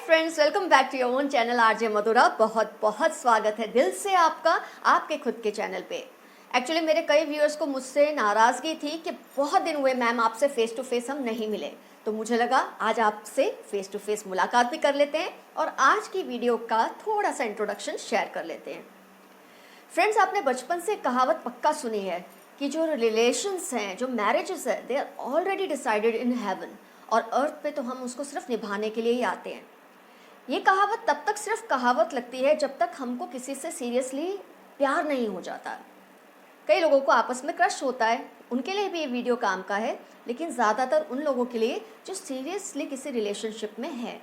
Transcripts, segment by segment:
Friends, welcome back to your own channel RJ Madhura. बहुत बहुत स्वागत है दिल से आपका आपके खुद के चैनल पे। एक्चुअली मेरे कई व्यूअर्स को मुझसे नाराज़गी थी कि बहुत दिन हुए मैम आपसे फेस टू फेस हम नहीं मिले, तो मुझे लगा आज आपसे फेस टू फेस मुलाकात भी कर लेते हैं और आज की वीडियो का थोड़ा सा इंट्रोडक्शन शेयर कर लेते हैं। फ्रेंड्स, आपने बचपन से कहावत पक्का सुनी है कि जो रिलेशंस हैं, जो मैरिजेस है, they are already decided in heaven, और अर्थ पे तो हम उसको सिर्फ निभाने के लिए ही आते हैं। ये कहावत तब तक सिर्फ कहावत लगती है जब तक हमको किसी से सीरियसली प्यार नहीं हो जाता। कई लोगों को आपस में क्रश होता है, उनके लिए भी ये वीडियो काम का है, लेकिन ज़्यादातर उन लोगों के लिए जो सीरियसली किसी रिलेशनशिप में है,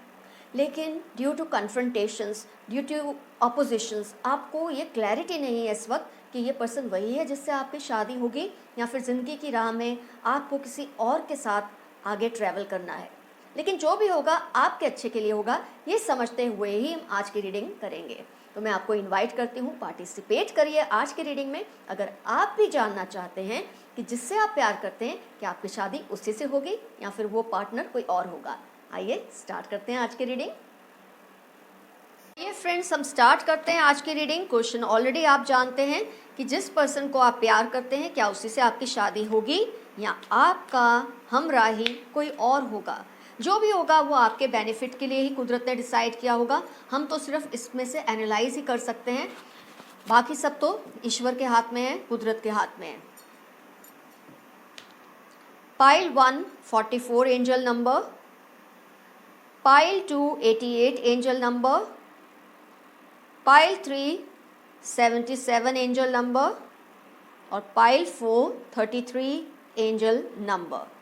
लेकिन due to confrontations, due to oppositions, आपको ये क्लैरिटी नहीं है इस वक्त कि ये पर्सन वही है जिससे आपकी शादी होगी या फिर ज़िंदगी की राह में आपको किसी और के साथ आगे ट्रैवल करना है। लेकिन जो भी होगा आपके अच्छे के लिए होगा, ये समझते हुए ही हम आज की रीडिंग करेंगे। तो मैं आपको इनवाइट करती हूँ, पार्टिसिपेट करिए आज की रीडिंग में। अगर आप भी जानना चाहते हैं कि जिससे आप प्यार करते हैं कि आपकी शादी उसी से होगी या फिर वो पार्टनर कोई और होगा। आइए स्टार्ट करते हैं आज की रीडिंग। ये फ्रेंड्स, हम स्टार्ट करते हैं आज की रीडिंग। क्वेश्चन ऑलरेडी आप जानते हैं कि जिस पर्सन को आप प्यार करते हैं क्या उसी से आपकी शादी होगी या आपका हमराही कोई और होगा। जो भी होगा वो आपके बेनिफिट के लिए ही कुदरत ने डिसाइड किया होगा। हम तो सिर्फ इसमें से एनालाइज ही कर सकते हैं, बाकी सब तो ईश्वर के हाथ में है, कुदरत के हाथ में है। Pile 1 44 angel number, pile 2 88 angel number, pile 3 77 angel number और पाइल 4 33 एंजल नंबर।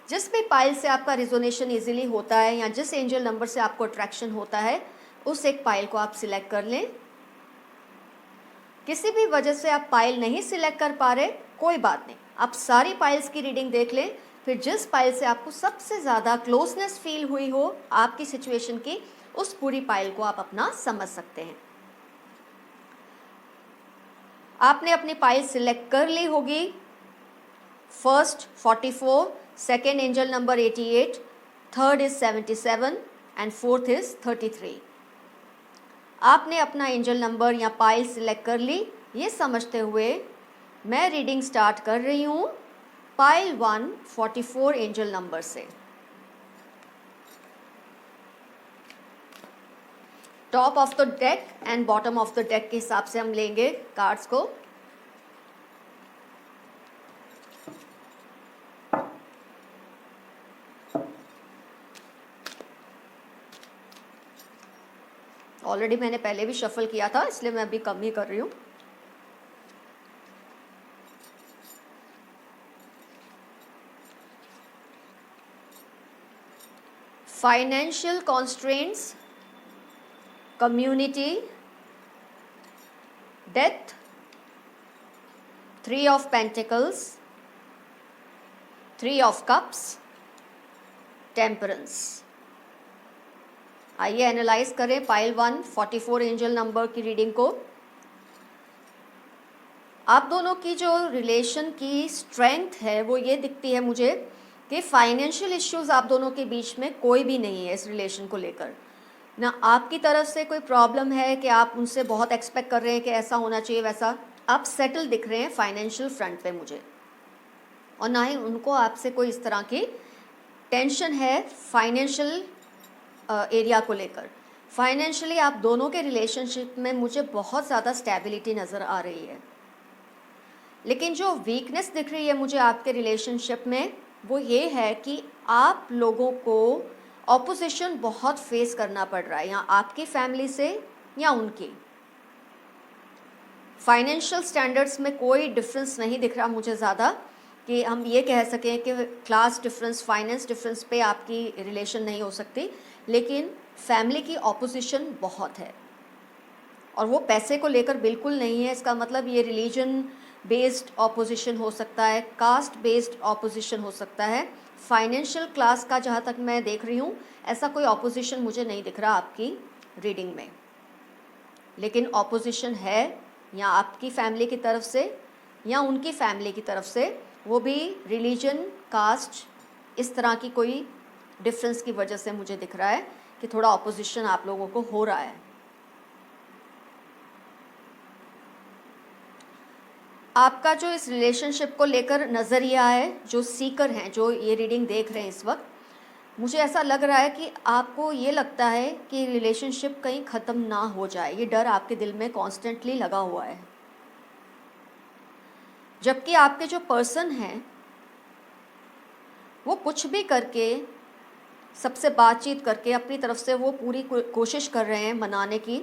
जिस भी पाइल से आपका रिजोनेशन इजीली होता है या जिस एंजल नंबर से आपको अट्रैक्शन होता है, उस एक पाइल को आप सिलेक्ट कर लें। किसी भी वजह से आप पाइल नहीं सिलेक्ट कर पा रहे, कोई बात नहीं, आप सारी पाइल्स की रीडिंग देख लें। फिर जिस पाइल से आपको सबसे ज़्यादा क्लोजनेस फील हुई हो आपकी सिचुएशन की, उस पूरी पाइल को आप अपना समझ सकते हैं। आपने अपनी पाइल सिलेक्ट कर ली होगी। First 44, second angel number 88, third is 77 and fourth is 33। आपने अपना एंजल नंबर या पाइल सिलेक्ट कर ली। ये समझते हुए मैं रीडिंग स्टार्ट कर रही हूँ पाइल 1 44 एंजल नंबर से। Top of the deck and bottom of the deck के हिसाब से हम लेंगे कार्ड्स को। ऑलरेडी मैंने पहले भी शफल किया था, इसलिए मैं अभी कम ही कर रही हूँ। Financial constraints, community, death, 3 of pentacles, 3 of cups, temperance. आइए एनालाइज करें पाइल 1 44 एंजल नंबर की रीडिंग को। आप दोनों की जो रिलेशन की स्ट्रेंथ है वो ये दिखती है मुझे कि फाइनेंशियल इश्यूज आप दोनों के बीच में कोई भी नहीं है। इस रिलेशन को लेकर ना आपकी तरफ से कोई प्रॉब्लम है कि आप उनसे बहुत एक्सपेक्ट कर रहे हैं कि ऐसा होना चाहिए वैसा। आप सेटल दिख रहे हैं फाइनेंशियल फ्रंट पे मुझे, और ना ही उनको आपसे कोई इस तरह की टेंशन है फाइनेंशियल एरिया को लेकर। फाइनेंशियली आप दोनों के रिलेशनशिप में मुझे बहुत ज़्यादा स्टेबिलिटी नज़र आ रही है, लेकिन जो वीकनेस दिख रही है मुझे आपके रिलेशनशिप में वो ये है कि आप लोगों को ऑपोजिशन बहुत फेस करना पड़ रहा है, या आपकी फैमिली से या उनकी। फाइनेंशियल स्टैंडर्ड्स में कोई डिफरेंस नहीं दिख रहा मुझे ज़्यादा कि हम ये कह सकें कि क्लास डिफरेंस, फाइनेंस डिफरेंस पे आपकी रिलेशन नहीं हो सकती, लेकिन फैमिली की ऑपोजिशन बहुत है, और वो पैसे को लेकर बिल्कुल नहीं है। इसका मतलब ये रिलीजन बेस्ड ऑपोजिशन हो सकता है, कास्ट बेस्ड ऑपोजिशन हो सकता है। फाइनेंशियल क्लास का जहाँ तक मैं देख रही हूँ ऐसा कोई ऑपोजिशन मुझे नहीं दिख रहा आपकी रीडिंग में, लेकिन ऑपोजिशन है या आपकी फैमिली की तरफ से या उनकी फैमिली की तरफ से, वो भी रिलीजन, कास्ट, इस तरह की कोई डिफरेंस की वजह से मुझे दिख रहा है कि थोड़ा ऑपोजिशन आप लोगों को हो रहा है। आपका जो इस रिलेशनशिप को लेकर नज़रिया है, जो सीकर हैं, जो ये रीडिंग देख रहे हैं इस वक्त, मुझे ऐसा लग रहा है कि आपको ये लगता है कि रिलेशनशिप कहीं ख़त्म ना हो जाए। ये डर आपके दिल में कॉन्स्टेंटली लगा हुआ है, जबकि आपके जो पर्सन हैं वो कुछ भी करके, सबसे बातचीत करके अपनी तरफ से वो पूरी कोशिश कर रहे हैं मनाने की,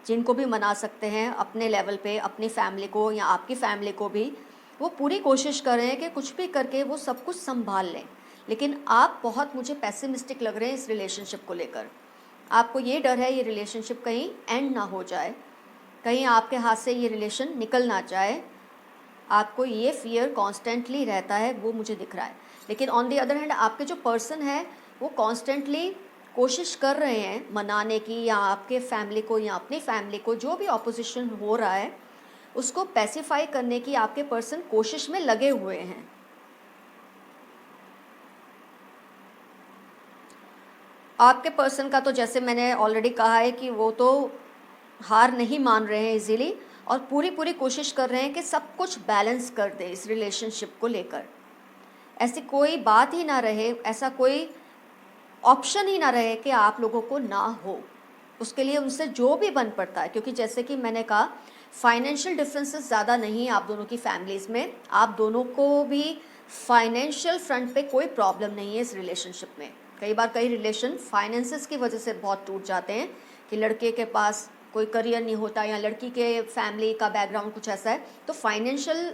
जिनको भी मना सकते हैं अपने लेवल पे, अपनी फैमिली को या आपकी फैमिली को भी वो पूरी कोशिश कर रहे हैं कि कुछ भी करके वो सब कुछ संभाल लें। लेकिन आप बहुत मुझे पेसिमिस्टिक लग रहे हैं इस रिलेशनशिप को लेकर। आपको ये डर है ये रिलेशनशिप कहीं एंड ना हो जाए, कहीं आपके हाथ से ये रिलेशन निकल ना जाए। आपको ये फियर कॉन्स्टेंटली रहता है, वो मुझे दिख रहा है। लेकिन ऑन दी अदर हैंड आपके जो पर्सन है वो कॉन्स्टेंटली कोशिश कर रहे हैं मनाने की, या आपके फैमिली को या अपनी फैमिली को, जो भी ऑपोजिशन हो रहा है उसको पैसिफाई करने की आपके पर्सन कोशिश में लगे हुए हैं। आपके पर्सन का तो जैसे मैंने ऑलरेडी कहा है कि वो तो हार नहीं मान रहे हैं इजीली, और पूरी पूरी कोशिश कर रहे हैं कि सब कुछ बैलेंस कर दे इस रिलेशनशिप को लेकर। ऐसी कोई बात ही ना रहे, ऐसा कोई ऑप्शन ही ना रहे कि आप लोगों को ना हो। उसके लिए उनसे जो भी बन पड़ता है, क्योंकि जैसे कि मैंने कहा फाइनेंशियल डिफरेंसेस ज़्यादा नहीं है आप दोनों की फैमिलीज़ में। आप दोनों को भी फाइनेंशियल फ्रंट पे कोई प्रॉब्लम नहीं है इस रिलेशनशिप में। कई बार कई रिलेशन फाइनेंसेस की वजह से बहुत टूट जाते हैं कि लड़के के पास कोई करियर नहीं होता या लड़की के फैमिली का बैकग्राउंड कुछ ऐसा है। तो फाइनेंशियल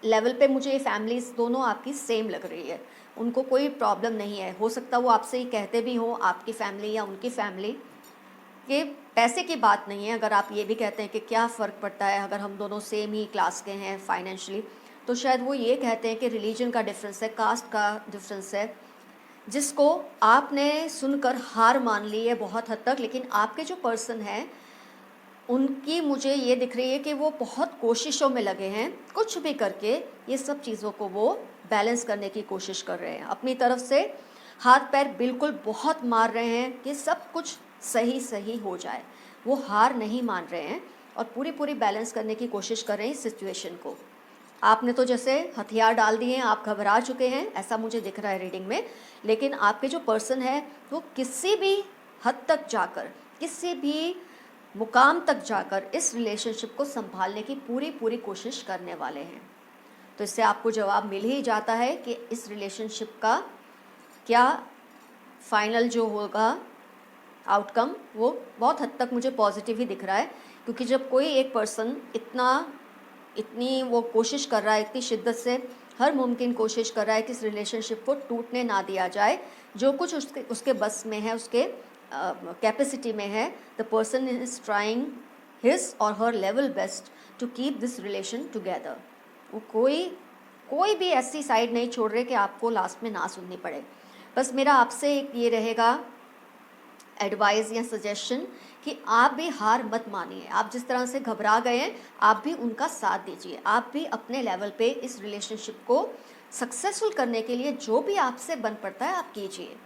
लेवल पे मुझे ये फैमिलीज़ दोनों आपकी सेम लग रही है, उनको कोई प्रॉब्लम नहीं है। हो सकता है वो आपसे ही कहते भी हों, आपकी फैमिली या उनकी फैमिली, कि पैसे की बात नहीं है। अगर आप ये भी कहते हैं कि क्या फ़र्क पड़ता है अगर हम दोनों सेम ही क्लास के हैं फाइनेंशियली, तो शायद वो ये कहते हैं कि रिलीजन का डिफरेंस है, कास्ट का डिफरेंस है, जिसको आपने सुनकर हार मान ली है बहुत हद तक। लेकिन आपके जो पर्सन है उनकी मुझे ये दिख रही है कि वो बहुत कोशिशों में लगे हैं, कुछ भी करके ये सब चीज़ों को वो बैलेंस करने की कोशिश कर रहे हैं। अपनी तरफ से हाथ पैर बिल्कुल बहुत मार रहे हैं कि सब कुछ सही सही हो जाए। वो हार नहीं मान रहे हैं और पूरी पूरी बैलेंस करने की कोशिश कर रहे हैं इस सिचुएशन को। आपने तो जैसे हथियार डाल दिए हैं, आप घबरा चुके हैं, ऐसा मुझे दिख रहा है रीडिंग में। लेकिन आपके जो पर्सन है वो किसी भी हद तक जाकर, किसी भी मुकाम तक जाकर इस रिलेशनशिप को संभालने की पूरी पूरी कोशिश करने वाले हैं। तो इससे आपको जवाब मिल ही जाता है कि इस रिलेशनशिप का क्या फाइनल जो होगा आउटकम, वो बहुत हद तक मुझे पॉजिटिव ही दिख रहा है। क्योंकि जब कोई एक पर्सन इतनी वो कोशिश कर रहा है, इतनी शिद्दत से हर मुमकिन कोशिश कर रहा है कि इस रिलेशनशिप को टूटने ना दिया जाए, जो कुछ उसके बस में है, उसके कैपेसिटी में है, the person is trying his और her level best to keep this relation together. वो कोई भी ऐसी साइड नहीं छोड़ रहे कि आपको लास्ट में ना सुननी पड़े। बस मेरा आपसे एक ये रहेगा एडवाइस या सजेशन कि आप भी हार मत मानिए। आप जिस तरह से घबरा गए हैं, आप भी उनका साथ दीजिए। आप भी अपने लेवल पे इस रिलेशनशिप को सक्सेसफुल करने के लिए जो भी आपसे बन पड़ता है आप कीजिए।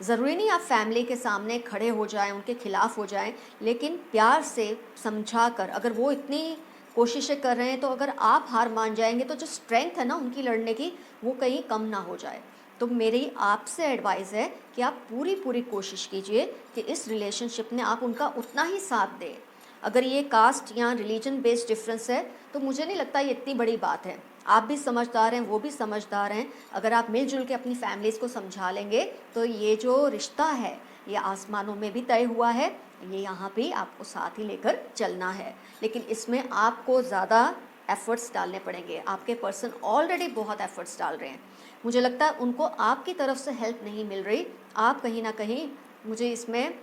ज़रूरी नहीं आप फैमिली के सामने खड़े हो जाएं, उनके खिलाफ हो जाएं, लेकिन प्यार से समझा कर, अगर वो इतनी कोशिशें कर रहे हैं तो अगर आप हार मान जाएंगे तो जो स्ट्रेंथ है ना उनकी लड़ने की, वो कहीं कम ना हो जाए। तो मेरी आपसे एडवाइस है कि आप पूरी पूरी कोशिश कीजिए कि इस रिलेशनशिप में आप उनका उतना ही साथ दें। अगर ये कास्ट या रिलीजन बेस्ड डिफरेंस है तो मुझे नहीं लगता ये इतनी बड़ी बात है। आप भी समझदार हैं, वो भी समझदार हैं। अगर आप मिलजुल के अपनी फैमिलीज़ को समझा लेंगे तो ये जो रिश्ता है ये आसमानों में भी तय हुआ है, ये यहाँ भी आपको साथ ही लेकर चलना है। लेकिन इसमें आपको ज़्यादा एफ़र्ट्स डालने पड़ेंगे। आपके पर्सन ऑलरेडी बहुत एफ़र्ट्स डाल रहे हैं। मुझे लगता है उनको आपकी तरफ से हेल्प नहीं मिल रही। आप कहीं ना कहीं मुझे इसमें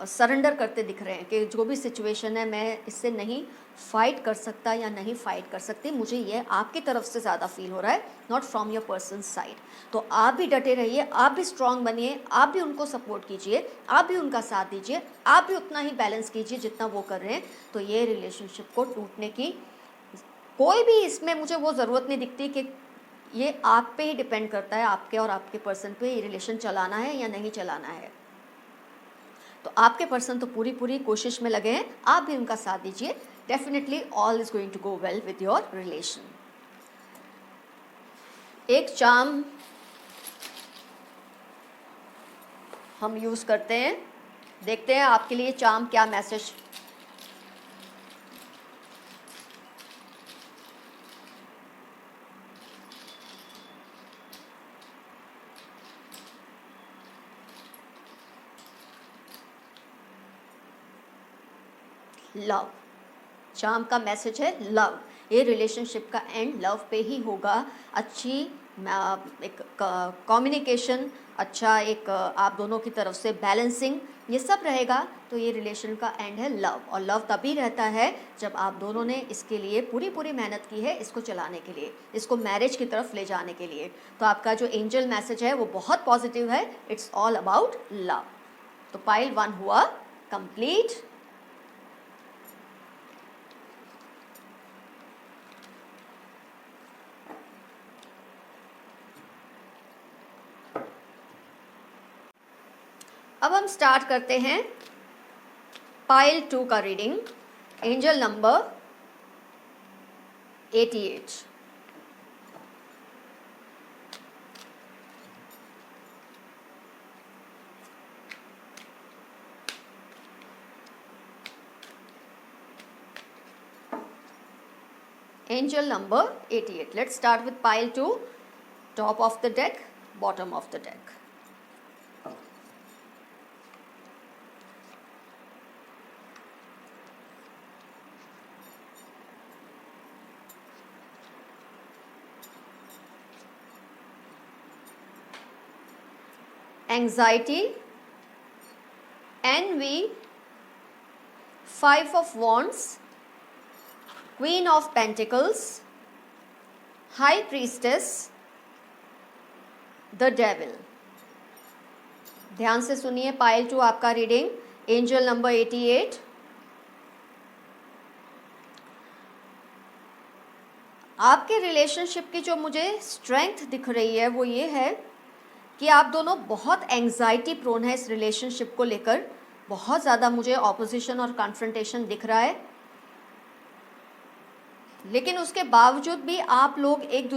सरेंडर करते दिख रहे हैं कि जो भी सिचुएशन है मैं इससे नहीं फ़ाइट कर सकता या नहीं फ़ाइट कर सकती। मुझे ये आपकी तरफ से ज़्यादा फील हो रहा है, not from your person side. तो आप भी डटे रहिए, आप भी स्ट्रांग बनिए, आप भी उनको सपोर्ट कीजिए, आप भी उनका साथ दीजिए, आप भी उतना ही बैलेंस कीजिए जितना वो कर रहे हैं। तो ये रिलेशनशिप को टूटने की कोई भी इसमें मुझे वो ज़रूरत नहीं दिखती कि ये आप पे ही डिपेंड करता है, आपके और आपके पर्सन पे ये रिलेशन चलाना है या नहीं चलाना है। तो आपके पर्सन तो पूरी पूरी कोशिश में लगे हैं, आप भी उनका साथ दीजिए, definitely all is going to go well with your relation. एक चार्म हम यूज़ करते हैं, देखते हैं आपके लिए चार्म क्या मैसेज। लव, चार्म का मैसेज है लव। ये रिलेशनशिप का एंड लव पे ही होगा। अच्छी एक कम्युनिकेशन, अच्छा एक आप दोनों की तरफ से बैलेंसिंग, ये सब रहेगा। तो ये रिलेशन का एंड है लव। और लव तभी रहता है जब आप दोनों ने इसके लिए पूरी पूरी मेहनत की है, इसको चलाने के लिए, इसको मैरिज की तरफ ले जाने के लिए। तो आपका जो एंजल मैसेज है वो बहुत पॉजिटिव है, इट्स ऑल अबाउट लव। तो पाइल 1 हुआ कंप्लीट। अब हम स्टार्ट करते हैं पाइल 2 का reading, angel number 88। Angel number 88. Let's start with pile 2, top of the deck, bottom of the deck. Anxiety, envy, 5 of Wands, Queen of Pentacles, High Priestess, The Devil। ध्यान से सुनिए pile 2 आपका reading, angel number 88। आपके relationship की जो मुझे strength दिख रही है वो ये है कि आप दोनों बहुत एंग्जाइटी प्रोन है इस रिलेशनशिप को लेकर। बहुत ज़्यादा मुझे ऑपोजिशन और कॉन्फ्रंटेशन दिख रहा है, लेकिन उसके बावजूद भी आप लोग एक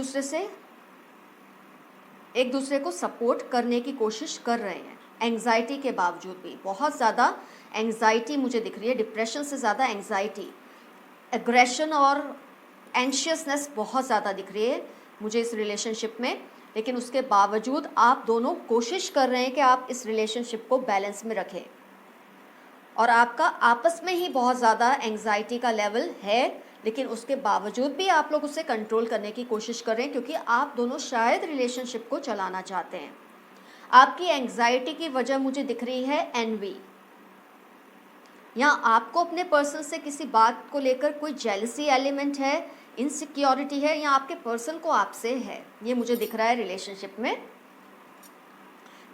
दूसरे को सपोर्ट करने की कोशिश कर रहे हैं। एंग्जाइटी के बावजूद भी बहुत ज़्यादा एंग्जाइटी मुझे दिख रही है, डिप्रेशन से ज़्यादा एंग्जाइटी, एग्रेशन और एंशियसनेस बहुत ज़्यादा दिख रही है मुझे इस रिलेशनशिप में। लेकिन उसके बावजूद आप दोनों कोशिश कर रहे हैं कि आप इस रिलेशनशिप को बैलेंस में रखें, और आपका आपस में ही बहुत ज़्यादा एंग्जाइटी का लेवल है, लेकिन उसके बावजूद भी आप लोग उसे कंट्रोल करने की कोशिश कर रहे हैं, क्योंकि आप दोनों शायद रिलेशनशिप को चलाना चाहते हैं। आपकी एंग्जाइटी की वजह मुझे दिख रही है एनवी, या आपको अपने पर्सन से किसी बात को लेकर कोई जेलसी एलिमेंट है, इनसिक्योरिटी है, या आपके पर्सन को आपसे है। ये मुझे दिख रहा है रिलेशनशिप में।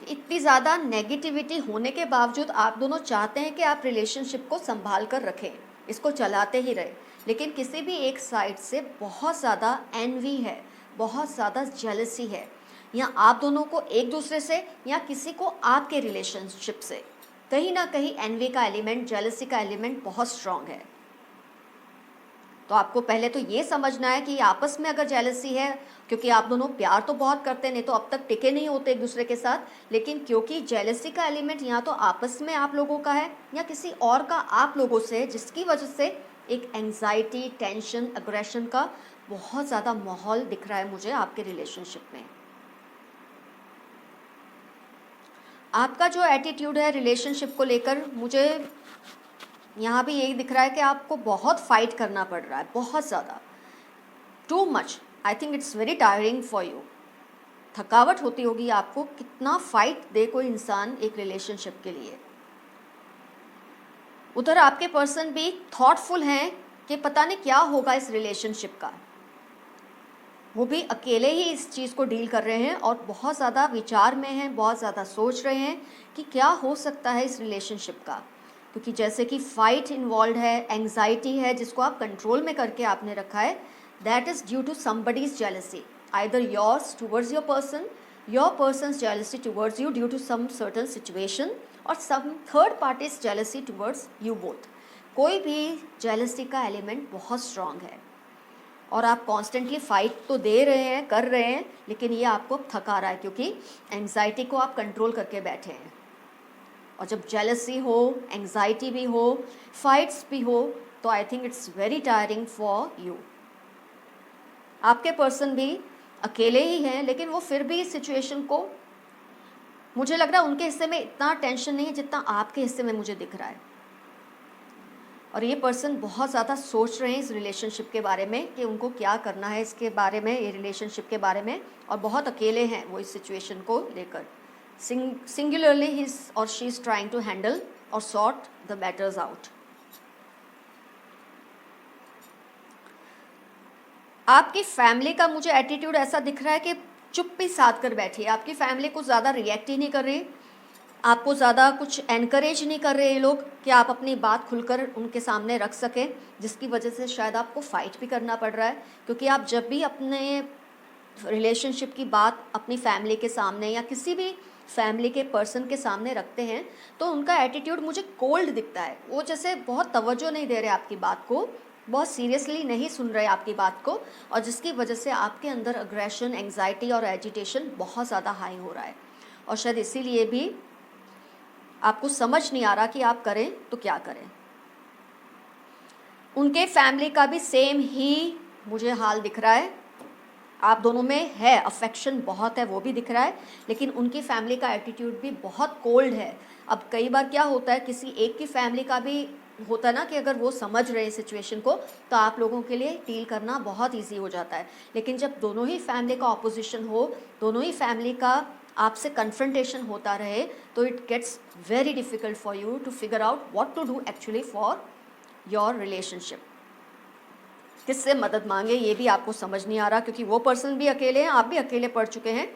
इतनी ज़्यादा नेगेटिविटी होने के बावजूद आप दोनों चाहते हैं कि आप रिलेशनशिप को संभाल कर रखें, इसको चलाते ही रहे, लेकिन किसी भी एक साइड से बहुत ज़्यादा एनवी है, बहुत ज़्यादा जेलसी है, या आप दोनों को एक दूसरे से या किसी को आपके रिलेशनशिप से कहीं ना कहीं एनवी का एलिमेंट, जेलसी का एलिमेंट बहुत स्ट्रांग है। तो आपको पहले तो ये समझना है कि आपस में अगर जेलसी है, क्योंकि आप दोनों प्यार तो बहुत करते हैं, नहीं तो अब तक टिके नहीं होते एक दूसरे के साथ, लेकिन क्योंकि जेलसी का एलिमेंट या तो आपस में आप लोगों का है या किसी और का आप लोगों से, जिसकी वजह से एक एंग्जाइटी, टेंशन, अग्रेशन का बहुत ज़्यादा माहौल दिख रहा है मुझे आपके रिलेशनशिप में। आपका जो एटीट्यूड है रिलेशनशिप को लेकर, मुझे यहाँ भी यही दिख रहा है कि आपको बहुत फाइट करना पड़ रहा है, बहुत ज़्यादा, too much. I think it's very tiring for you. थकावट होती होगी आपको, कितना फाइट दे कोई इंसान एक रिलेशनशिप के लिए। उधर आपके पर्सन भी थॉटफुल हैं कि पता नहीं क्या होगा इस रिलेशनशिप का, वो भी अकेले ही इस चीज़ को डील कर रहे हैं और बहुत ज़्यादा विचार में हैं, बहुत ज़्यादा सोच रहे हैं कि क्या हो सकता है इस रिलेशनशिप का, क्योंकि जैसे कि फाइट इन्वॉल्व है, एंग्जाइटी है जिसको आप कंट्रोल में करके आपने रखा है, that is due to somebody's jealousy, either yours towards your person, your person's jealousy towards you due to some certain situation और some third parties jealousy towards you both. कोई भी जेलसी का एलिमेंट बहुत स्ट्रांग है और आप constantly fight तो दे रहे हैं, कर रहे हैं, लेकिन ये आपको थका रहा है क्योंकि एंग्जाइटी को आप कंट्रोल करके बैठे हैं। और जब जेलसी हो, एंग्जाइटी भी हो, फाइट्स भी हो, तो I think it's very tiring for you. आपके पर्सन भी अकेले ही हैं, लेकिन वो फिर भी इस सिचुएशन को, मुझे लग रहा है उनके हिस्से में इतना टेंशन नहीं है जितना आपके हिस्से में मुझे दिख रहा है। और ये पर्सन बहुत ज़्यादा सोच रहे हैं इस रिलेशनशिप के बारे में कि उनको क्या करना है इसके बारे में, ये रिलेशनशिप के बारे में, और बहुत अकेले हैं वो इस सिचुएशन को लेकर। सिंगुलरली ही और she is trying to handle और सॉर्ट द मैटर्स आउट। आपकी फैमिली का मुझे एटीट्यूड ऐसा दिख रहा है कि चुप्पी साध कर बैठी है। आपकी फैमिली कुछ ज़्यादा रिएक्ट ही नहीं कर रही, आपको ज़्यादा कुछ एनकरेज नहीं कर रहे ये लोग कि आप अपनी बात खुलकर उनके सामने रख सकें, जिसकी वजह से शायद आपको फ़ाइट भी करना पड़ रहा है। क्योंकि आप जब भी अपने रिलेशनशिप की बात अपनी फैमिली के सामने या किसी भी फैमिली के पर्सन के सामने रखते हैं तो उनका एटीट्यूड मुझे कोल्ड दिखता है। वो जैसे बहुत तवज्जो नहीं दे रहे आपकी बात को, बहुत सीरियसली नहीं सुन रहे आपकी बात को, और जिसकी वजह से आपके अंदर अग्रेशन, एंग्जाइटी और एजिटेशन बहुत ज़्यादा हाई हो रहा है। और शायद इसीलिए भी आपको समझ नहीं आ रहा कि आप करें तो क्या करें। उनके फैमिली का भी सेम ही मुझे हाल दिख रहा है। आप दोनों में है अफेक्शन बहुत है, वो भी दिख रहा है, लेकिन उनकी फैमिली का एटीट्यूड भी बहुत कोल्ड है। अब कई बार क्या होता है, किसी एक की फैमिली का भी होता है ना कि अगर वो समझ रहे सिचुएशन को तो आप लोगों के लिए डील करना बहुत ईजी हो जाता है। लेकिन जब दोनों ही फैमिली का ऑपोजिशन हो, दोनों ही फैमिली का आपसे कन्फ्रंटेशन होता रहे, तो it gets very difficult for you to figure out what to do actually for your relationship. किससे मदद मांगे ये भी आपको समझ नहीं आ रहा, क्योंकि वो पर्सन भी अकेले हैं, आप भी अकेले पड़ चुके हैं।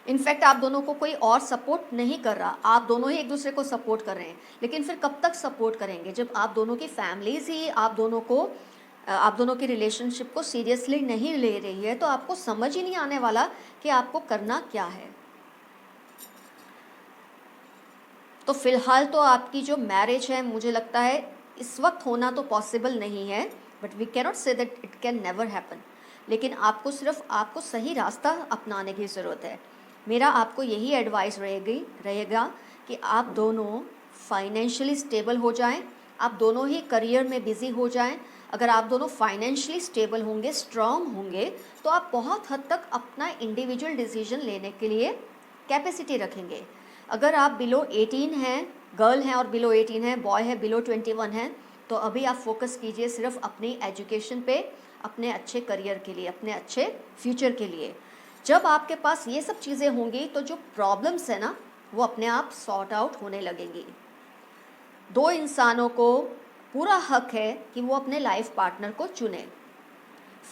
इनफैक्ट आप दोनों को कोई और सपोर्ट नहीं कर रहा, आप दोनों ही एक दूसरे को सपोर्ट कर रहे हैं। लेकिन फिर कब तक सपोर्ट करेंगे जब आप दोनों की फैमिलीज ही आप दोनों की रिलेशनशिप को सीरियसली नहीं ले रही है, तो आपको समझ ही नहीं आने वाला कि आपको करना क्या है। तो फिलहाल तो आपकी जो मैरिज है मुझे लगता है इस वक्त होना तो पॉसिबल नहीं है, but we cannot say that it can never happen. लेकिन आपको सही रास्ता अपनाने की ज़रूरत है। मेरा आपको यही एडवाइस रहेगा कि आप दोनों फाइनेंशियली स्टेबल हो जाएं, आप दोनों ही करियर में बिज़ी हो जाएं। अगर आप दोनों फाइनेंशियली स्टेबल होंगे, स्ट्रांग होंगे, तो आप बहुत हद तक अपना इंडिविजुअल डिसीजन लेने के लिए कैपेसिटी रखेंगे। अगर आप बिलो 18 हैं, गर्ल हैं और बिलो 18 हैं, बॉय है बिलो 21 हैं, तो अभी आप फोकस कीजिए सिर्फ अपनी एजुकेशन पे, अपने अच्छे करियर के लिए, अपने अच्छे फ्यूचर के लिए। जब आपके पास ये सब चीज़ें होंगी तो जो प्रॉब्लम्स है ना वो अपने आप सॉर्ट आउट होने लगेंगी। दो इंसानों को पूरा हक है कि वो अपने लाइफ पार्टनर को चुने।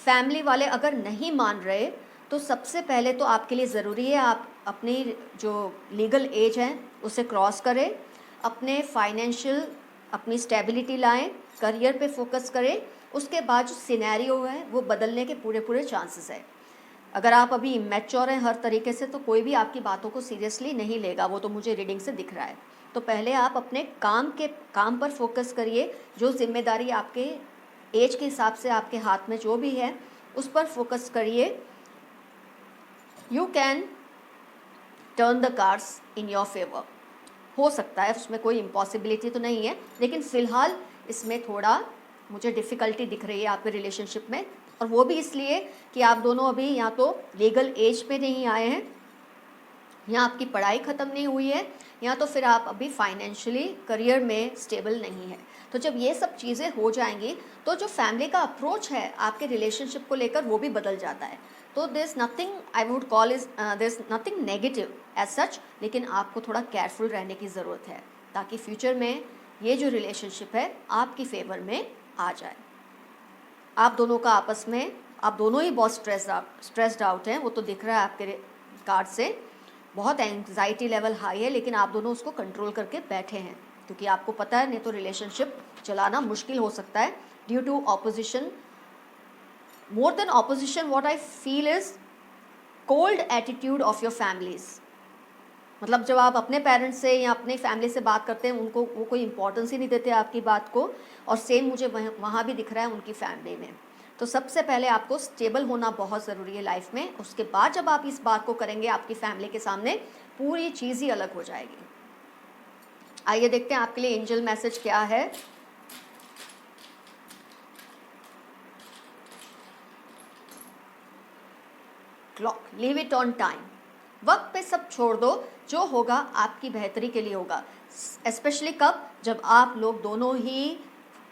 फैमिली वाले अगर नहीं मान रहे तो सबसे पहले तो आपके लिए ज़रूरी है आप अपनी जो लीगल एज है उसे क्रॉस करें, अपने फाइनेंशियल अपनी स्टेबिलिटी लाएं, करियर पे फोकस करें। उसके बाद जो सिनेरियो है वो बदलने के पूरे चांसेस है। अगर आप अभी मैच्योर हैं हर तरीके से तो कोई भी आपकी बातों को सीरियसली नहीं लेगा, वो तो मुझे रीडिंग से दिख रहा है। तो पहले आप अपने काम पर फोकस करिए। जो जिम्मेदारी आपके एज के हिसाब से आपके हाथ में जो भी है उस पर फोकस करिए। You can turn the cards in your favour. हो सकता है, उसमें कोई इम्पॉसिबिलिटी तो नहीं है, लेकिन फ़िलहाल इसमें थोड़ा मुझे डिफ़िकल्टी दिख रही है आपके रिलेशनशिप में। और वो भी इसलिए कि आप दोनों अभी या तो लीगल एज पे नहीं आए हैं, या आपकी पढ़ाई ख़त्म नहीं हुई है, या तो फिर आप अभी फाइनेंशियली करियर में स्टेबल नहीं है। तो जब ये सब चीज़ें हो जाएंगी तो जो फैमिली का अप्रोच है आपके रिलेशनशिप को लेकर वो भी बदल जाता है। तो there is nothing I would call there is nothing negative as such, लेकिन आपको थोड़ा केयरफुल रहने की ज़रूरत है ताकि फ्यूचर में ये जो रिलेशनशिप है आपकी फेवर में आ जाए। आप दोनों का आपस में, आप दोनों ही बहुत स्ट्रेस्ड आउट हैं, वो तो दिख रहा है आपके कार्ड से। बहुत एंग्जाइटी लेवल हाई है, लेकिन आप दोनों उसको कंट्रोल करके बैठे हैं क्योंकि आपको पता है नहीं तो रिलेशनशिप चलाना मुश्किल हो सकता है due to opposition. More than opposition, what I feel is cold attitude of your families. मतलब जब आप अपने पेरेंट्स से या अपने फैमिली से बात करते हैं, उनको वो कोई इंपॉर्टेंस ही नहीं देते आपकी बात को, और सेम मुझे वहाँ भी दिख रहा है उनकी फैमिली में। तो सबसे पहले आपको स्टेबल होना बहुत ज़रूरी है लाइफ में। उसके बाद जब आप इस बात को करेंगे आपकी फैमिली के सामने, पूरी चीज़ ही अलग हो जाएगी। आइए देखते हैं आपके लिए एंजल मैसेज क्या है। Clock, leave it on time, वक्त पे सब छोड़ दो, जो होगा आपकी बेहतरी के लिए होगा। स्पेशली कब, जब आप लोग दोनों ही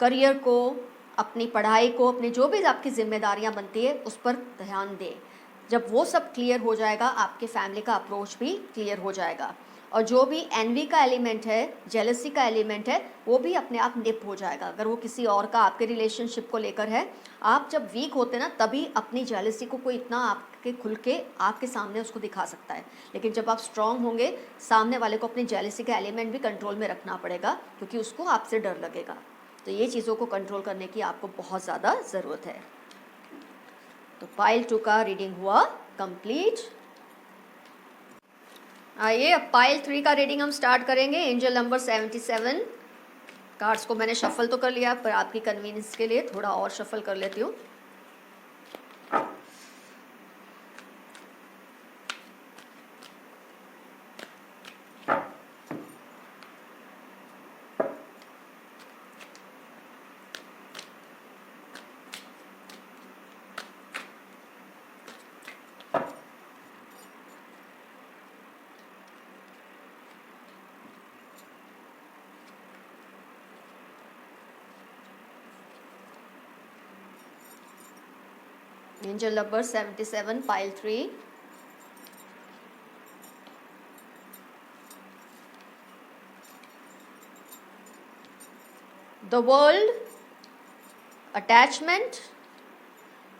करियर को, अपनी पढ़ाई को, अपनी जो भी आपकी जिम्मेदारियां बनती है उस पर ध्यान दें। जब वो सब क्लियर हो जाएगा, आपके फैमिली का अप्रोच भी क्लियर हो जाएगा, और जो भी एनवी का एलिमेंट है, जेलसी का एलिमेंट है, वो भी अपने आप निप हो जाएगा। अगर वो किसी और का आपके रिलेशनशिप को लेकर है, आप जब वीक होते ना तभी अपनी जेलसी को कोई इतना आपके खुल के आपके सामने उसको दिखा सकता है, लेकिन जब आप स्ट्रांग होंगे, सामने वाले को अपनी जेलसी का एलिमेंट भी कंट्रोल में रखना पड़ेगा, क्योंकि उसको आपसे डर लगेगा। तो ये चीज़ों को कंट्रोल करने की आपको बहुत ज़्यादा ज़रूरत है। तो पाइल 2 का रीडिंग हुआ कंप्लीट। आइए अब पाइल 3 का रीडिंग हम स्टार्ट करेंगे। Angel number 77। कार्ड्स को मैंने शफल तो कर लिया, पर आपकी कन्वीनियंस के लिए थोड़ा और शफल कर लेती हूँ। Angel number 77, pile 3. The world, attachment,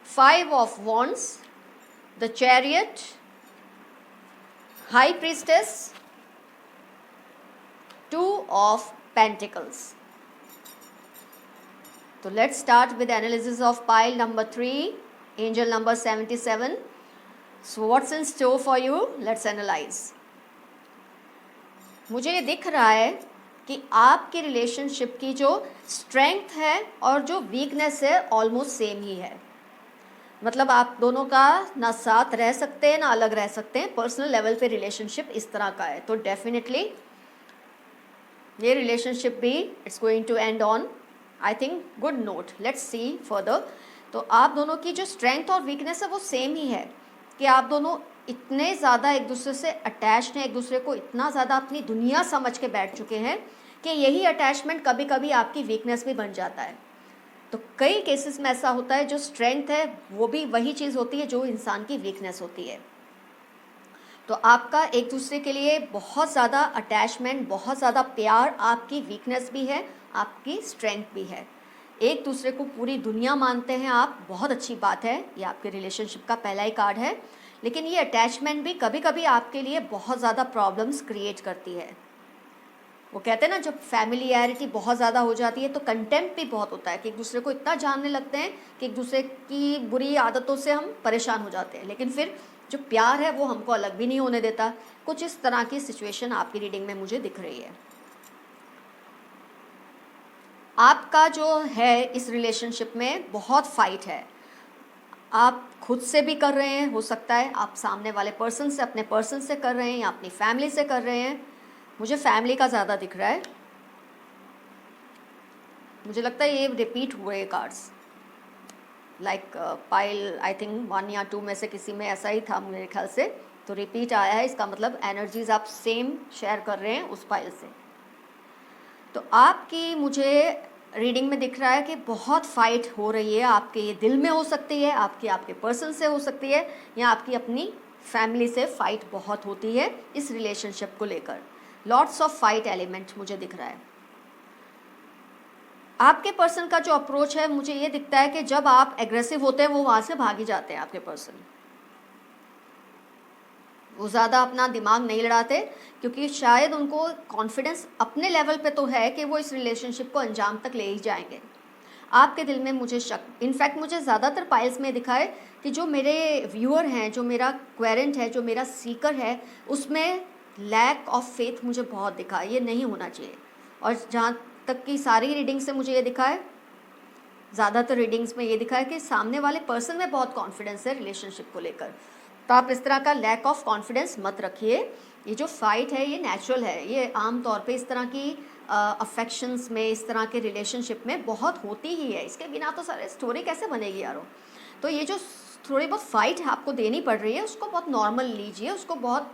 5 of wands, the chariot, high priestess, 2 of pentacles. So let's start with the analysis of pile number 3, angel number 77. So what's in store for you? Let's analyze. मुझे ये दिख रहा है कि आपकी relationship की जो strength है और जो वीकनेस है ऑलमोस्ट सेम ही है। मतलब आप दोनों का ना साथ रह सकते हैं ना अलग रह सकते हैं। पर्सनल लेवल पे रिलेशनशिप इस तरह का है, तो डेफिनेटली ये रिलेशनशिप भी it's going to end on I think good note. Let's see further. तो आप दोनों की जो स्ट्रेंथ और वीकनेस है वो सेम ही है कि आप दोनों इतने ज़्यादा एक दूसरे से अटैच्ड हैं, एक दूसरे को इतना ज़्यादा अपनी दुनिया समझ के बैठ चुके हैं कि यही अटैचमेंट कभी कभी आपकी वीकनेस भी बन जाता है। तो कई केसेस में ऐसा होता है, जो स्ट्रेंथ है वो भी वही चीज़ होती है जो इंसान की वीकनेस होती है। तो आपका एक दूसरे के लिए बहुत ज़्यादा अटैचमेंट, बहुत ज़्यादा प्यार आपकी वीकनेस भी है, आपकी स्ट्रेंथ भी है। एक दूसरे को पूरी दुनिया मानते हैं आप, बहुत अच्छी बात है, ये आपके रिलेशनशिप का पहला ही कार्ड है। लेकिन ये अटैचमेंट भी कभी कभी आपके लिए बहुत ज़्यादा प्रॉब्लम्स क्रिएट करती है। वो कहते हैं ना, जब फैमिलियरिटी बहुत ज़्यादा हो जाती है तो कंटेम्प्ट भी बहुत होता है कि एक दूसरे को इतना जानने लगते हैं कि एक दूसरे की बुरी आदतों से हम परेशान हो जाते हैं, लेकिन फिर जो प्यार है वो हमको अलग भी नहीं होने देता। कुछ इस तरह की सिचुएशन आपकी रीडिंग में मुझे दिख रही है। आपका जो है इस रिलेशनशिप में बहुत फाइट है। आप खुद से भी कर रहे हैं, हो सकता है आप सामने वाले पर्सन से, अपने पर्सन से कर रहे हैं या अपनी फैमिली से कर रहे हैं। मुझे फैमिली का ज़्यादा दिख रहा है। मुझे लगता है ये रिपीट हुए cards, like pile I think 1 या 2 में से किसी में ऐसा ही था मेरे ख्याल से। तो रिपीट आया है, इसका मतलब एनर्जीज आप सेम शेयर कर रहे हैं उस पाइल से। तो आपकी मुझे रीडिंग में दिख रहा है कि बहुत फाइट हो रही है, आपके ये दिल में हो सकती है, आपके पर्सन से हो सकती है, या आपकी अपनी फैमिली से फाइट बहुत होती है इस रिलेशनशिप को लेकर। लॉट्स ऑफ फाइट एलिमेंट मुझे दिख रहा है। आपके पर्सन का जो अप्रोच है, मुझे ये दिखता है कि जब आप एग्रेसिव होते हैं वो वहाँ से भाग ही जाते हैं। आपके पर्सन वो ज़्यादा अपना दिमाग नहीं लड़ाते, क्योंकि शायद उनको कॉन्फिडेंस अपने लेवल पे तो है कि वो इस रिलेशनशिप को अंजाम तक ले ही जाएंगे। आपके दिल में मुझे शक, इनफैक्ट मुझे ज़्यादातर पाइल्स में दिखा है कि जो मेरे व्यूअर हैं, जो मेरा क्वेरेंट है, जो मेरा सीकर है, उसमें लैक ऑफ फेथ मुझे बहुत दिखा, ये नहीं होना चाहिए। और जहाँ तक कि सारी रीडिंग से मुझे ये दिखा है, ज़्यादातर रीडिंग्स में ये दिखा है कि सामने वाले पर्सन में बहुत कॉन्फिडेंस है रिलेशनशिप को लेकर। तो आप इस तरह का लैक ऑफ कॉन्फिडेंस मत रखिए। ये जो फाइट है ये नेचुरल है, ये आम तौर पे इस तरह की अफेक्शंस में, इस तरह के रिलेशनशिप में बहुत होती ही है। इसके बिना तो सारे स्टोरी कैसे बनेगी यारो। तो ये जो थोड़ी बहुत फाइट आपको देनी पड़ रही है उसको बहुत नॉर्मल लीजिए, उसको बहुत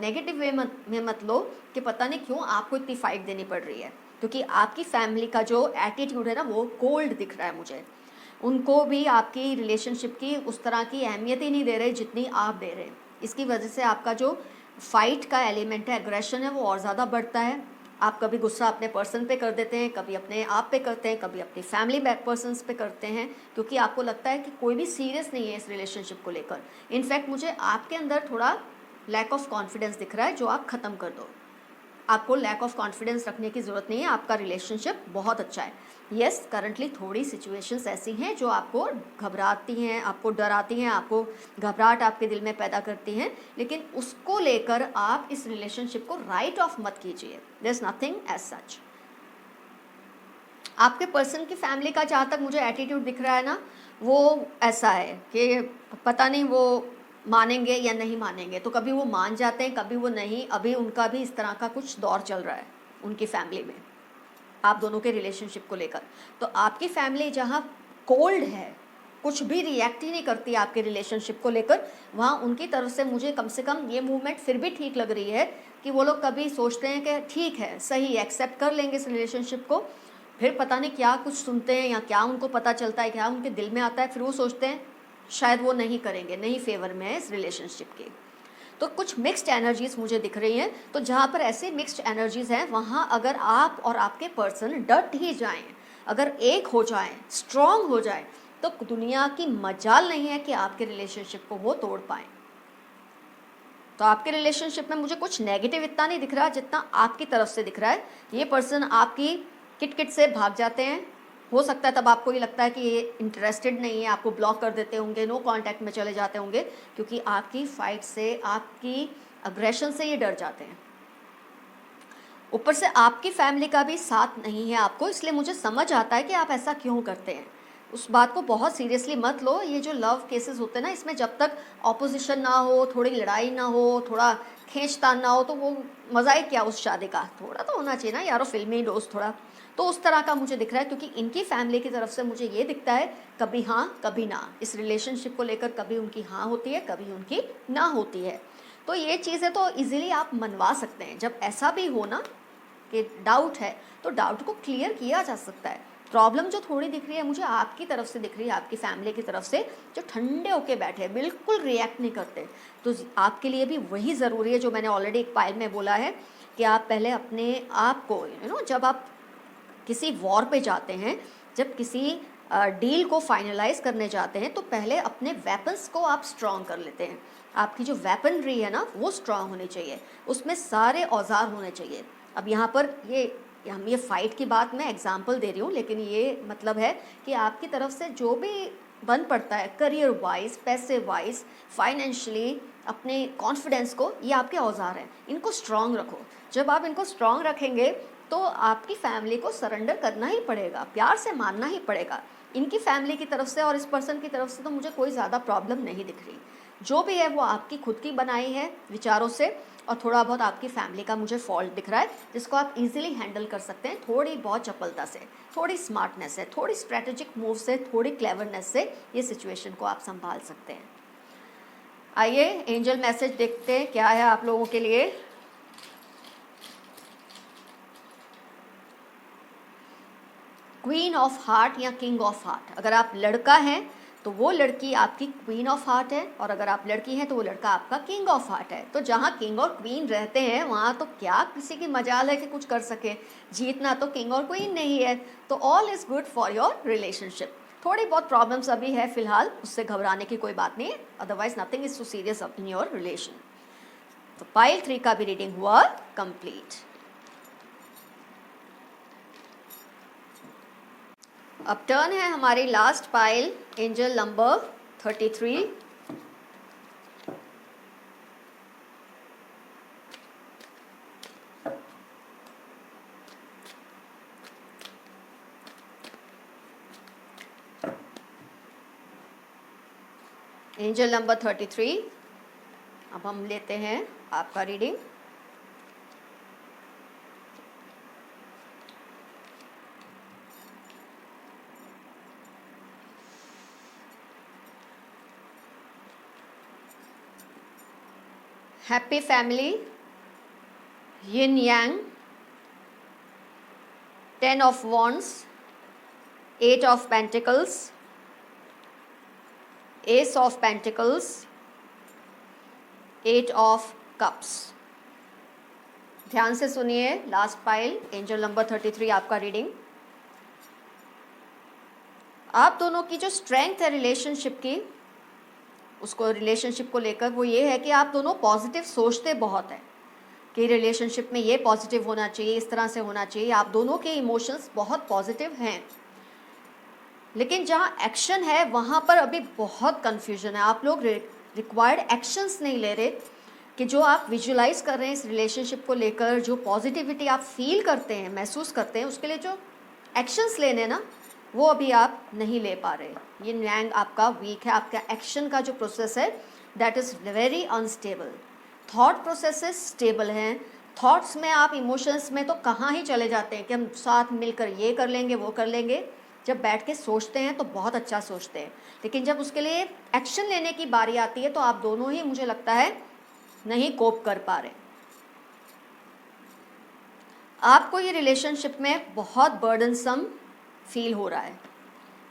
नेगेटिव वे में मत लो कि पता नहीं क्यों आपको इतनी फाइट देनी पड़ रही है, क्योंकि आपकी फैमिली का जो एटीट्यूड है ना वो कोल्ड दिख रहा है मुझे। उनको भी आपकी रिलेशनशिप की उस तरह की अहमियत ही नहीं दे रहे जितनी आप दे रहे हैं। इसकी वजह से आपका जो फाइट का एलिमेंट है, एग्रेशन है, वो और ज़्यादा बढ़ता है। आप कभी गुस्सा अपने पर्सन पे कर देते हैं, कभी अपने आप पे करते हैं, कभी अपनी फैमिली पर्सन्स पे करते हैं, क्योंकि आपको लगता है कि कोई भी सीरियस नहीं है इस रिलेशनशिप को लेकर। इनफैक्ट मुझे आपके अंदर थोड़ा लैक ऑफ कॉन्फिडेंस दिख रहा है जो आप ख़त्म कर दो। आपको लैक ऑफ कॉन्फिडेंस रखने की ज़रूरत नहीं है, आपका रिलेशनशिप बहुत अच्छा है। येस, करंटली थोड़ी सिचुएशंस ऐसी हैं जो आपको घबराती हैं, आपको डराती हैं, आपको घबराहट आपके दिल में पैदा करती हैं, लेकिन उसको लेकर आप इस रिलेशनशिप को राइट ऑफ मत कीजिए। There is nothing as such. आपके पर्सन की फैमिली का जहाँ तक मुझे एटीट्यूड दिख रहा है ना, वो ऐसा है कि पता नहीं वो मानेंगे या नहीं मानेंगे। तो कभी वो मान जाते हैं, कभी वो नहीं। अभी उनका भी इस तरह का कुछ दौर चल रहा है उनकी फैमिली में, आप दोनों के रिलेशनशिप को लेकर। तो आपकी फैमिली जहाँ कोल्ड है, कुछ भी रिएक्ट ही नहीं करती आपके रिलेशनशिप को लेकर, वहाँ उनकी तरफ से मुझे कम से कम ये मूवमेंट फिर भी ठीक लग रही है कि वो लोग कभी सोचते हैं कि ठीक है, सही, एक्सेप्ट कर लेंगे इस रिलेशनशिप को। फिर पता नहीं क्या कुछ सुनते हैं या क्या उनको पता चलता है, क्या उनके दिल में आता है, फिर वो सोचते हैं शायद वो नहीं करेंगे, नहीं फेवर में है इस रिलेशनशिप के। तो कुछ मिक्स्ड एनर्जीज मुझे दिख रही हैं। तो जहाँ पर ऐसे मिक्स्ड एनर्जीज हैं वहाँ अगर आप और आपके पर्सन डट ही जाएं, अगर एक हो जाएं, स्ट्रॉन्ग हो जाएं, तो दुनिया की मजाल नहीं है कि आपके रिलेशनशिप को वो तोड़ पाएं। तो आपके रिलेशनशिप में मुझे कुछ नेगेटिव इतना नहीं दिख रहा जितना आपकी तरफ से दिख रहा है। ये पर्सन आपकी किट से भाग जाते हैं। हो सकता है तब आपको ये लगता है कि ये इंटरेस्टेड नहीं है, आपको ब्लॉक कर देते होंगे, नो कांटेक्ट में चले जाते होंगे, क्योंकि आपकी फाइट से, आपकी अग्रेशन से ये डर जाते हैं। ऊपर से आपकी फैमिली का भी साथ नहीं है आपको, इसलिए मुझे समझ आता है कि आप ऐसा क्यों करते हैं। उस बात को बहुत सीरियसली मत लो। ये जो लव केसेस होते हैं ना, इसमें जब तक ऑपोजिशन ना हो, थोड़ी लड़ाई ना हो, थोड़ा खींचतान ना हो, तो वो मज़ा ही क्या उस शादी का। थोड़ा तो होना चाहिए ना यारो, फिल्मी डोज थोड़ा। तो उस तरह का मुझे दिख रहा है, क्योंकि इनकी फैमिली की तरफ से मुझे ये दिखता है कभी हाँ कभी ना। इस रिलेशनशिप को लेकर कभी उनकी हाँ होती है, कभी उनकी ना होती है। तो ये चीज़ें तो इजीली आप मनवा सकते हैं। जब ऐसा भी हो ना कि डाउट है, तो डाउट को क्लियर किया जा सकता है। प्रॉब्लम जो थोड़ी दिख रही है मुझे आपकी तरफ से दिख रही है, आपकी फैमिली की तरफ से, जो ठंडे होके बैठे, बिल्कुल रिएक्ट नहीं करते। तो आपके लिए भी वही ज़रूरी है जो मैंने ऑलरेडी एक पाइल में बोला है कि आप पहले अपने आप को जब आप किसी वॉर पे जाते हैं, जब किसी डील को फाइनलाइज करने जाते हैं, तो पहले अपने वेपन्स को आप स्ट्रॉन्ग कर लेते हैं। आपकी जो वेपनरी है ना वो स्ट्रॉन्ग होनी चाहिए, उसमें सारे औजार होने चाहिए। अब यहाँ पर हम ये फाइट की बात मैं एग्जांपल दे रही हूँ, लेकिन ये मतलब है कि आपकी तरफ से जो भी बन पड़ता है करियर वाइज, पैसे वाइज, फाइनेंशियली, अपने कॉन्फिडेंस को, ये आपके औजार हैं। इनको स्ट्रॉन्ग रखो। जब आप इनको स्ट्रॉन्ग रखेंगे तो आपकी फैमिली को सरेंडर करना ही पड़ेगा, प्यार से मानना ही पड़ेगा। इनकी फैमिली की तरफ से और इस पर्सन की तरफ से तो मुझे कोई ज़्यादा प्रॉब्लम नहीं दिख रही। जो भी है वो आपकी खुद की बनाई है विचारों से, और थोड़ा बहुत आपकी फैमिली का मुझे फॉल्ट दिख रहा है, जिसको आप इजीली हैंडल कर सकते हैं थोड़ी बहुत चपलता से, थोड़ी स्मार्टनेस से, थोड़ी स्ट्रैटेजिक मूव से, थोड़ी क्लेवरनेस से ये सिचुएशन को आप संभाल सकते हैं। आइए एंजल मैसेज देखते हैं क्या है आप लोगों के लिए। क्वीन ऑफ हार्ट या किंग ऑफ हार्ट। अगर आप लड़का हैं तो वो लड़की आपकी क्वीन ऑफ हार्ट है, और अगर आप लड़की हैं तो वो लड़का आपका किंग ऑफ हार्ट है। तो जहाँ किंग और क्वीन रहते हैं वहाँ तो क्या किसी की मजाल है कि कुछ कर सके, जीतना तो किंग और क्वीन नहीं है। तो all is good for your relationship. थोड़ी बहुत प्रॉब्लम्स अभी है फिलहाल, उससे घबराने की कोई बात नहीं है, otherwise nothing is so serious in your relation. तो पाइल 3 का भी रीडिंग हुआ कंप्लीट। अब टर्न है हमारी last pile, angel number 33। Angel number 33। अब हम लेते हैं आपका reading. Happy family, yin Yang, 10 of wands, 8 of pentacles, S of pentacles, 8 of cups. ध्यान से सुनिए लास्ट पाइल, एंजल नंबर 33 आपका रीडिंग। आप दोनों की जो स्ट्रेंथ है रिलेशनशिप की, उसको रिलेशनशिप को लेकर वो ये है कि आप दोनों पॉजिटिव सोचते बहुत हैं कि रिलेशनशिप में ये पॉजिटिव होना चाहिए, इस तरह से होना चाहिए। आप दोनों के इमोशंस बहुत पॉजिटिव हैं, लेकिन जहाँ एक्शन है वहाँ पर अभी बहुत कन्फ्यूजन है। आप लोग रिक्वायर्ड एक्शंस नहीं ले रहे कि जो आप विजुलाइज कर रहे हैं इस रिलेशनशिप को लेकर, जो पॉजिटिविटी आप फील करते हैं, महसूस करते हैं, उसके लिए जो एक्शंस लेने ना, वो अभी आप नहीं ले पा रहे। ये यांग आपका वीक है। आपका एक्शन का जो प्रोसेस है that is very unstable. Thought processes stable हैं, थॉट्स में आप इमोशंस में तो कहाँ ही चले जाते हैं कि हम साथ मिलकर ये कर लेंगे, वो कर लेंगे। जब बैठ के सोचते हैं तो बहुत अच्छा सोचते हैं, लेकिन जब उसके लिए एक्शन लेने की बारी आती है तो आप दोनों ही, मुझे लगता है, नहीं कोप कर पा रहे। आपको ये रिलेशनशिप में बहुत बर्डनसम फील हो रहा है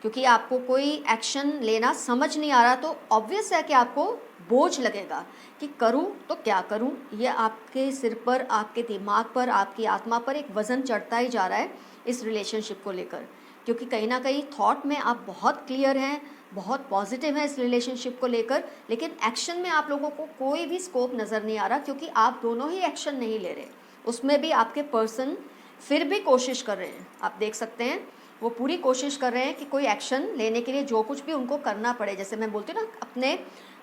क्योंकि आपको कोई एक्शन लेना समझ नहीं आ रहा। तो ऑब्वियस है कि आपको बोझ लगेगा कि करूं तो क्या करूं। ये आपके सिर पर, आपके दिमाग पर, आपकी आत्मा पर एक वज़न चढ़ता ही जा रहा है इस रिलेशनशिप को लेकर, क्योंकि कहीं ना कहीं थॉट में आप बहुत क्लियर हैं, बहुत पॉजिटिव हैं इस रिलेशनशिप को लेकर, लेकिन एक्शन में आप लोगों को कोई भी स्कोप नज़र नहीं आ रहा क्योंकि आप दोनों ही एक्शन नहीं ले रहे। उसमें भी आपके पर्सन फिर भी कोशिश कर रहे हैं। आप देख सकते हैं वो पूरी कोशिश कर रहे हैं कि कोई एक्शन लेने के लिए जो कुछ भी उनको करना पड़े, जैसे मैं बोलती हूँ ना, अपने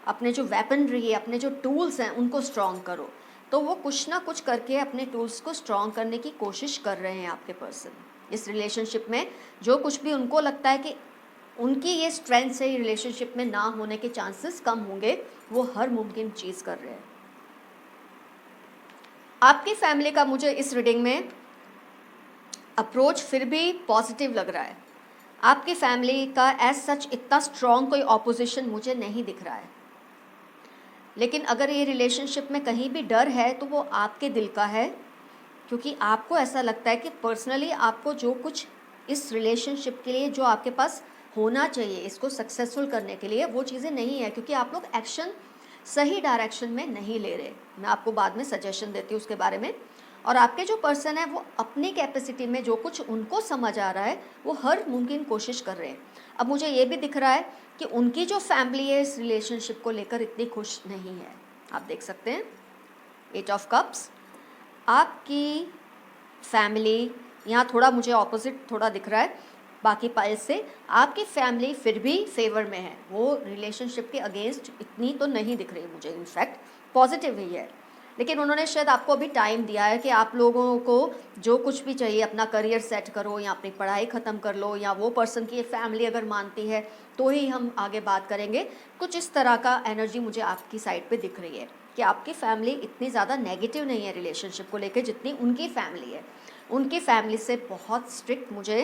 अपने जो वेपनरी है, अपने जो टूल्स हैं उनको स्ट्रॉन्ग करो। तो वो कुछ ना कुछ करके अपने टूल्स को स्ट्रॉन्ग करने की कोशिश कर रहे हैं आपके पर्सन इस रिलेशनशिप में। जो कुछ भी उनको लगता है कि उनकी ये स्ट्रेंथ से रिलेशनशिप में ना होने के चांसेस कम होंगे, वो हर मुमकिन चीज़ कर रहे हैं। आपकी फैमिली का मुझे इस रीडिंग में अप्रोच फिर भी पॉजिटिव लग रहा है। आपकी फैमिली का एज सच इतना स्ट्रॉन्ग कोई ऑपोजिशन मुझे नहीं दिख रहा है, लेकिन अगर ये रिलेशनशिप में कहीं भी डर है तो वो आपके दिल का है, क्योंकि आपको ऐसा लगता है कि पर्सनली आपको जो कुछ इस रिलेशनशिप के लिए जो आपके पास होना चाहिए इसको सक्सेसफुल करने के लिए, वो चीज़ें नहीं है, क्योंकि आप लोग एक्शन सही डायरेक्शन में नहीं ले रहे। मैं आपको बाद में सजेशन देती हूँ उसके बारे में। और आपके जो पर्सन है वो अपनी कैपेसिटी में जो कुछ उनको समझ आ रहा है वो हर मुमकिन कोशिश कर रहे हैं। अब मुझे ये भी दिख रहा है कि उनकी जो फैमिली है इस रिलेशनशिप को लेकर इतनी खुश नहीं है। आप देख सकते हैं 8 ऑफ कप्स। आपकी फैमिली यहाँ थोड़ा मुझे ऑपोजिट थोड़ा दिख रहा है बाकी पाइल से। आपकी फैमिली फिर भी फेवर में है, वो रिलेशनशिप के अगेंस्ट इतनी तो नहीं दिख रही मुझे, इनफैक्ट पॉजिटिव ही है। लेकिन उन्होंने शायद आपको अभी टाइम दिया है कि आप लोगों को जो कुछ भी चाहिए, अपना करियर सेट करो या अपनी पढ़ाई ख़त्म कर लो, या वो पर्सन की फैमिली अगर मानती है तो ही हम आगे बात करेंगे। कुछ इस तरह का एनर्जी मुझे आपकी साइड पे दिख रही है कि आपकी फैमिली इतनी ज़्यादा नेगेटिव नहीं है रिलेशनशिप को लेकर जितनी उनकी फैमिली है। उनकी फैमिली से बहुत स्ट्रिक्ट मुझे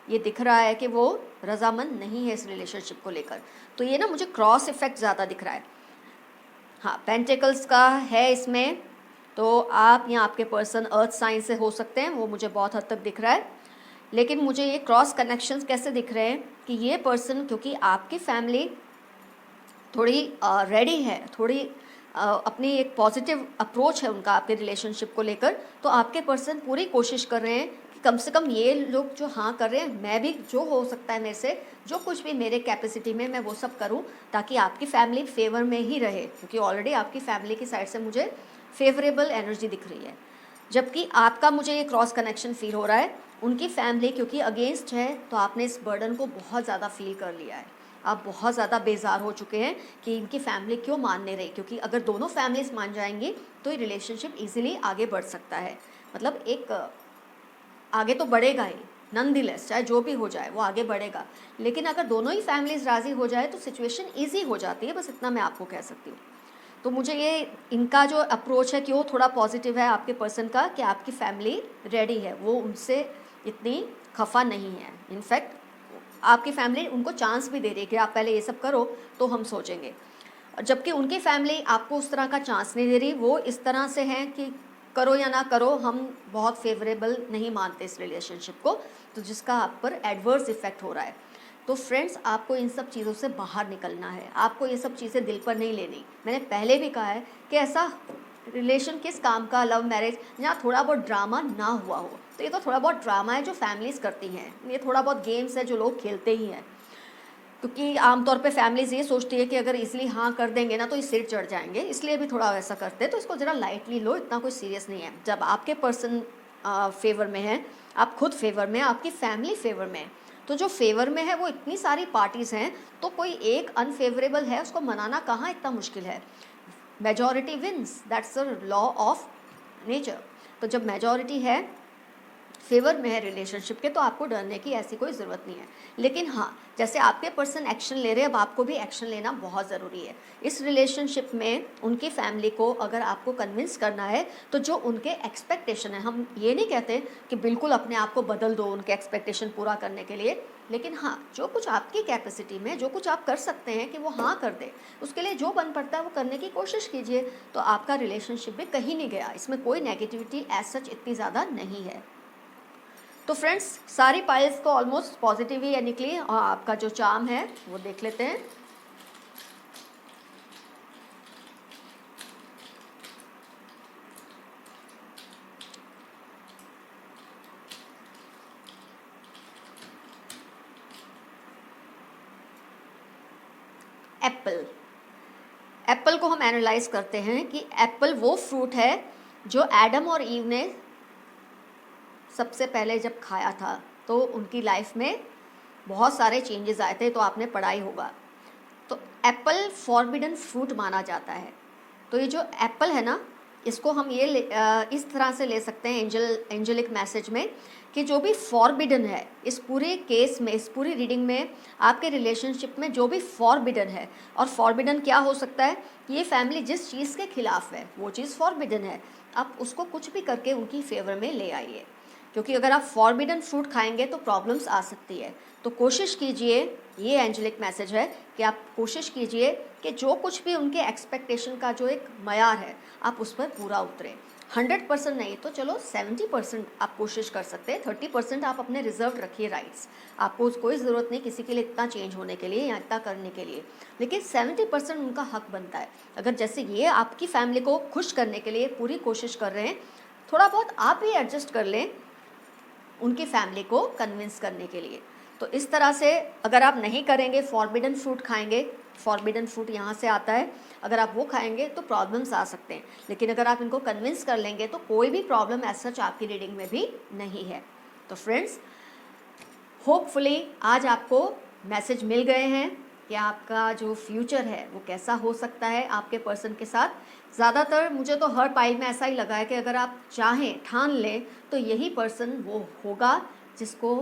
ये दिख रहा है कि वो रजामंद नहीं है इस रिलेशनशिप को लेकर। तो ये ना मुझे क्रॉस इफेक्ट ज़्यादा दिख रहा है। हाँ, पेंटिकल्स का है इसमें, तो आप या आपके पर्सन अर्थ साइन से हो सकते हैं, वो मुझे बहुत हद तक दिख रहा है। लेकिन मुझे ये क्रॉस कनेक्शंस कैसे दिख रहे हैं कि ये पर्सन, क्योंकि आपकी फैमिली थोड़ी रेडी है, थोड़ी अपनी एक पॉजिटिव अप्रोच है उनका आपके रिलेशनशिप को लेकर, तो आपके पर्सन पूरी कोशिश कर रहे हैं कि कम से कम ये लोग जो हाँ कर रहे हैं, मैं भी जो हो सकता है मेरे से, जो कुछ भी मेरे कैपेसिटी में मैं वो सब करूं ताकि आपकी फैमिली फेवर में ही रहे, क्योंकि ऑलरेडी आपकी फैमिली की साइड से मुझे फेवरेबल एनर्जी दिख रही है। जबकि आपका मुझे ये क्रॉस कनेक्शन फील हो रहा है, उनकी फैमिली क्योंकि अगेंस्ट है, तो आपने इस बर्डन को बहुत ज़्यादा फील कर लिया है। आप बहुत ज़्यादा बेजार हो चुके हैं कि इनकी फैमिली क्यों मान नहीं रही, क्योंकि अगर दोनों फैमिलीज मान जाएंगी तो ये रिलेशनशिप ईजिली आगे बढ़ सकता है, मतलब एक आगे तो बढ़ेगा ही। नॉनदलेस चाहे जो भी हो जाए वो आगे बढ़ेगा। लेकिन अगर दोनों ही फैमिलीज राज़ी हो जाए तो सिचुएशन ईजी हो जाती है, बस इतना मैं आपको कह सकती हूँ। तो मुझे ये इनका जो अप्रोच है कि वो थोड़ा पॉजिटिव है आपके पर्सन का, कि आपकी फैमिली रेडी है, वो उनसे इतनी खफा नहीं है। इनफैक्ट आपकी फैमिली उनको चांस भी दे रही है कि आप पहले ये सब करो तो हम सोचेंगे, जबकि उनकी फैमिली आपको उस तरह का चांस नहीं दे रही। वो इस तरह से हैं कि करो या ना करो, हम बहुत फेवरेबल नहीं मानते इस रिलेशनशिप को, तो जिसका आप पर एडवर्स इफेक्ट हो रहा है। तो फ्रेंड्स, आपको इन सब चीज़ों से बाहर निकलना है, आपको ये सब चीज़ें दिल पर नहीं लेनी। मैंने पहले भी कहा है कि ऐसा रिलेशन किस काम का, लव मैरिज जहाँ थोड़ा बहुत ड्रामा ना हुआ हो। तो ये तो थोड़ा बहुत ड्रामा है जो फैमिलीज़ करती हैं, ये थोड़ा बहुत गेम्स है जो लोग खेलते ही हैं, क्योंकि आमतौर पे फैमिलीज़ ये सोचती है कि अगर इजीली हाँ कर देंगे ना तो ये सिर चढ़ जाएंगे, इसलिए भी थोड़ा वैसा करते हैं। तो इसको ज़रा लाइटली लो, इतना कोई सीरियस नहीं है। जब आपके पर्सन फेवर में है, आप खुद फेवर में, आपकी फैमिली फेवर में है, तो जो फेवर में है वो इतनी सारी पार्टीज़ हैं, तो कोई एक अनफेवरेबल है, उसको मनाना कहाँ इतना मुश्किल है। Majority wins, that's the law of nature. तो जब मेजॉरिटी है, फेवर में है रिलेशनशिप के, तो आपको डरने की ऐसी कोई ज़रूरत नहीं है। लेकिन हाँ, जैसे आपके पर्सन एक्शन ले रहे हैं, अब आपको भी एक्शन लेना बहुत ज़रूरी है। इस रिलेशनशिप में उनकी फैमिली को अगर आपको कन्विंस करना है, तो जो उनके एक्सपेक्टेशन है, हम ये नहीं कहते कि बिल्कुल अपने आप को बदल दो उनके एक्सपेक्टेशन पूरा करने के लिए, लेकिन हाँ, जो कुछ आपकी कैपेसिटी में, जो कुछ आप कर सकते हैं कि वो हाँ कर दे, उसके लिए जो बन पड़ता है वो करने की कोशिश कीजिए। तो आपका रिलेशनशिप भी कहीं नहीं गया, इसमें कोई नेगेटिविटी एज सच इतनी ज़्यादा नहीं है। तो फ्रेंड्स, सारी पाइल्स को ऑलमोस्ट पॉजिटिव ही निकली, और आपका जो चार्म है वो देख लेते हैं। एप्पल, एप्पल को हम एनालाइज करते हैं कि एप्पल वो फ्रूट है जो एडम और ईव ने सबसे पहले जब खाया था तो उनकी लाइफ में बहुत सारे चेंजेस आए थे, तो आपने पढ़ा ही होगा। तो एप्पल फॉरबिडन फ्रूट माना जाता है। तो ये जो एप्पल है ना, इसको हम इस तरह से ले सकते हैं एंजलिक मैसेज में, कि जो भी फॉरबिडन है इस पूरे केस में, इस पूरी रीडिंग में, आपके रिलेशनशिप में जो भी फॉरबिडन है, और फॉरबिडन क्या हो सकता है, ये फैमिली जिस चीज़ के खिलाफ है वो चीज़ फॉरबिडन है, आप उसको कुछ भी करके उनकी फेवर में ले आइए। क्योंकि अगर आप फॉरबिडन फ्रूट खाएंगे तो प्रॉब्लम्स आ सकती है। तो कोशिश कीजिए, ये एंजलिक मैसेज है कि आप कोशिश कीजिए कि जो कुछ भी उनके एक्सपेक्टेशन का जो एक मयार है, आप उस पर पूरा उतरें। 100% नहीं तो चलो 70% आप कोशिश कर सकते हैं, 30% आप अपने रिजर्व रखिए राइट्स। आपको कोई ज़रूरत नहीं किसी के लिए इतना चेंज होने के लिए या इतना करने के लिए, लेकिन 70% उनका हक बनता है। अगर जैसे ये आपकी फैमिली को खुश करने के लिए पूरी कोशिश कर रहे हैं, थोड़ा बहुत आप भी एडजस्ट कर लें उनकी फैमिली को कन्विंस करने के लिए। तो इस तरह से अगर आप नहीं करेंगे, फॉरबिडन फ्रूट खाएंगे, फॉरबिडन फ्रूट यहाँ से आता है, अगर आप वो खाएंगे तो प्रॉब्लम्स आ सकते हैं। लेकिन अगर आप इनको कन्विंस कर लेंगे तो कोई भी प्रॉब्लम एज सच आपकी रीडिंग में भी नहीं है। तो फ्रेंड्स, होपफुली आज आपको मैसेज मिल गए हैं कि आपका जो फ्यूचर है वो कैसा हो सकता है आपके पर्सन के साथ। ज़्यादातर मुझे तो हर पाइल में ऐसा ही लगा है कि अगर आप चाहें, ठान लें, तो यही पर्सन वो होगा जिसको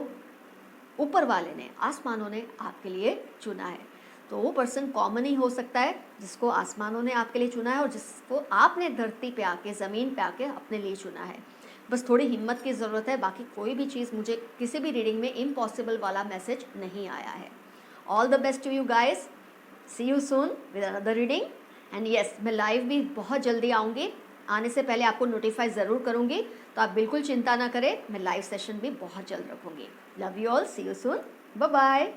ऊपर वाले ने, आसमानों ने आपके लिए चुना है। तो वो पर्सन कॉमन ही हो सकता है जिसको आसमानों ने आपके लिए चुना है, और जिसको आपने धरती पे आके, ज़मीन पे आके अपने लिए चुना है। बस थोड़ी हिम्मत की ज़रूरत है, बाकी कोई भी चीज़ मुझे किसी भी रीडिंग में इम्पॉसिबल वाला मैसेज नहीं आया है। All the best to you guys, see you soon with another reading. And yes, मैं लाइव भी बहुत जल्दी आऊँगी, आने से पहले आपको नोटिफाई ज़रूर करूँगी, तो आप बिल्कुल चिंता ना करें, मैं लाइव सेशन भी बहुत जल्द रखूँगी। Love you all, see you soon, bye bye.